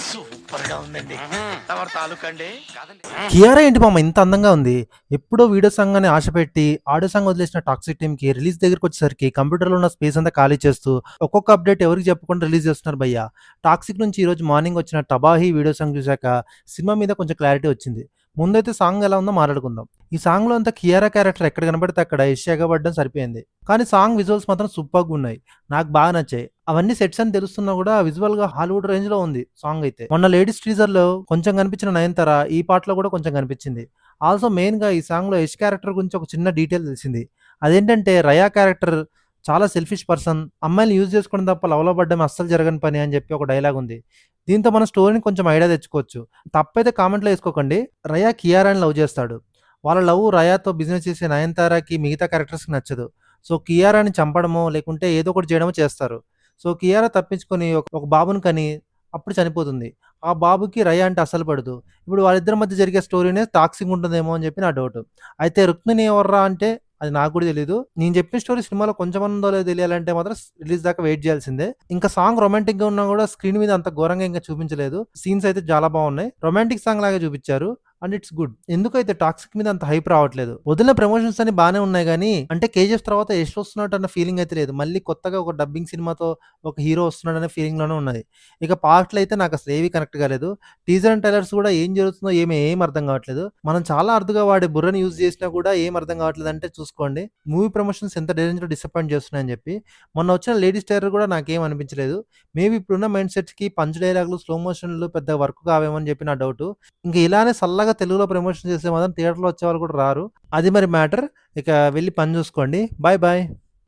Super గా ఉందండి. తమరు తాలూకా అండి కాదండి. కియారా ఏంటి మామ ఇంత అందంగా ఉంది? ఎప్పుడో వీడియో సాంగ్ అని ఆశ పెట్టి, ఆడియో సాంగ్ వదిలేసిన టాక్సిక్ టీమ్‌కి రిలీజ్ దగ్గరికొచ్చేసరికి కంప్యూటర్‌లో ఉన్న స్పేస్ అంతా ఖాళీ చేస్తూ, ఒక్కొక్క అప్డేట్ ఎవరికీ చెప్పకుండా రిలీజ్ చేస్తున్నారు భయ్యా. టాక్సిక్ నుంచి ఈరోజు మార్నింగ్ వచ్చిన 'తబాహి' వీడియో సాంగ్ చూసాక సినిమా మీద కొంచెం క్లారిటీ వచ్చింది. ముందైతే సాంగ్ ఎలా ఉందో మాట్లాడుకుందాం. ఈ సాంగ్‌లో అంతా కియారా క్యారెక్టర్ ఎక్కడ కనపడితే అక్కడ ఏషియాగా పడడం సరిపోయింది. కానీ సాంగ్ విజువల్స్ మాత్రం సూపర్‌గున్నాయి. నాకు బాగా నచ్చాయి. అవన్నీ సెట్స్ అని తెలుస్తున్నా కూడా విజువల్‌గా హాలీవుడ్ రేంజ్‌లో ఉంది సాంగ్ అయితే. మొన్న లేడీస్ టీజర్‌లో కొంచెం కనిపించిన నయనతార ఈ పాటలో కూడా కొంచెం కనిపించింది. ఆల్సో మెయిన్‌గా ఈ సాంగ్‌లో యష్ క్యారెక్టర్ గురించి ఒక చిన్న డీటెయిల్ తెలిసింది. అదేంటంటే రయా క్యారెక్టర్ చాలా సెల్ఫిష్ పర్సన్. అమ్మాయిలని యూజ్ చేసుకోవడం తప్ప లవ్‌లో పడడం అస్సలు జరగని పని అని చెప్పి ఒక డైలాగ్ ఉంది. దీంతో మన స్టోరీని కొంచెం ఐడియా తెచ్చుకోవచ్చు. తప్పైతే కామెంట్‌లో ఏసుకోకండి. రయా కియారాని లవ్ చేస్తాడు. వాళ్ళ లవ్ రయాతో బిజినెస్ చేసే నయనతారకి మిగతా క్యారెక్టర్స్‌కి నచ్చదు. సో కియారాని చంపడమో లేకుంటే ఏదో ఒకటి చేయడమో చేస్తారు. సో కియారా తప్పించుకొని ఒక బాబుని కని అప్పుడు చనిపోతుంది. ఆ బాబుకి రయా అంటే అస్సలు పడదు. ఇప్పుడు వాళ్ళిద్దరి మధ్య జరిగే స్టోరీనే టాక్సిక్ ఉంటుందేమో అని చెప్పి నా డౌట్. అయితే రుక్మిణి ఎవర్రా అంటే అది నాకు కూడా తెలీదు. నేను చెప్పిన స్టోరీ సినిమాలో కొంచెమన్నా ఉందో లేదో తెలియాలంటే మాత్రం రిలీజ్ దాకా వెయిట్ చేయాల్సిందే. ఇంకా సాంగ్ రొమాంటిక్‌గా ఉన్నా కూడా స్క్రీన్ మీద అంత ఘోరంగా ఇంకా చూపించలేదు. సీన్స్ అయితే చాలా బాగున్నాయి. రొమాంటిక్ సాంగ్ లాగా చూపించారు. And it's good. ఎందుకైతే టాక్సిక్ మీద అంత హైప్ రావట్లేదు. వదిలిన ప్రమోషన్స్ అన్ని బానే ఉన్నాయి గానీ, అంటే 'కేజీఎఫ్' తర్వాత యష్ వస్తున్నట్టు అన్న ఫీలింగ్ అయితే లేదు. మళ్ళీ కొత్తగా ఒక డబ్బింగ్ సినిమాతో ఒక హీరో వస్తున్నాడనే ఫీలింగ్‌లోనే ఉన్నది. ఇక పాటలైతే నాకసలు ఏవి కనెక్ట్ కాలేదు. టీజర్ అండ్ ట్రైలర్స్ కూడా ఏం జరుగుతుందో ఏం అర్థం కావట్లేదు. మనం చాలా అరుదుగా వాడే బుర్రని యూజ్ చేసినా కూడా ఏం అర్థం కావట్లేదు అంటే చూసుకోండి. మూవీ ప్రమోషన్స్ ఎంత డేంజర్‌గా డిసప్పాయింట్ చేస్తున్నాయని చెప్పి. మొన్న వచ్చిన లేడీస్ ట్రైలర్ కూడా నాకేం అనిపించలేదు. మేబీ ఇప్పుడున్న మైండ్ సెట్స్‌కి పంచ్ డైలాగులు, స్లో మోషన్‌లు పెద్ద వర్క్ కావేమో అని చెప్పి నా డౌటు. ఇంక ఇలానే సల్లగా తెలుగులో ప్రమోషన్ చేస్తే మాత్రం థియేటర్‌లో వచ్చేవాళ్ళు కూడా రారు. అది మరి మ్యాటర్. ఇక వెళ్లి పని చూసుకోండి. Bye bye.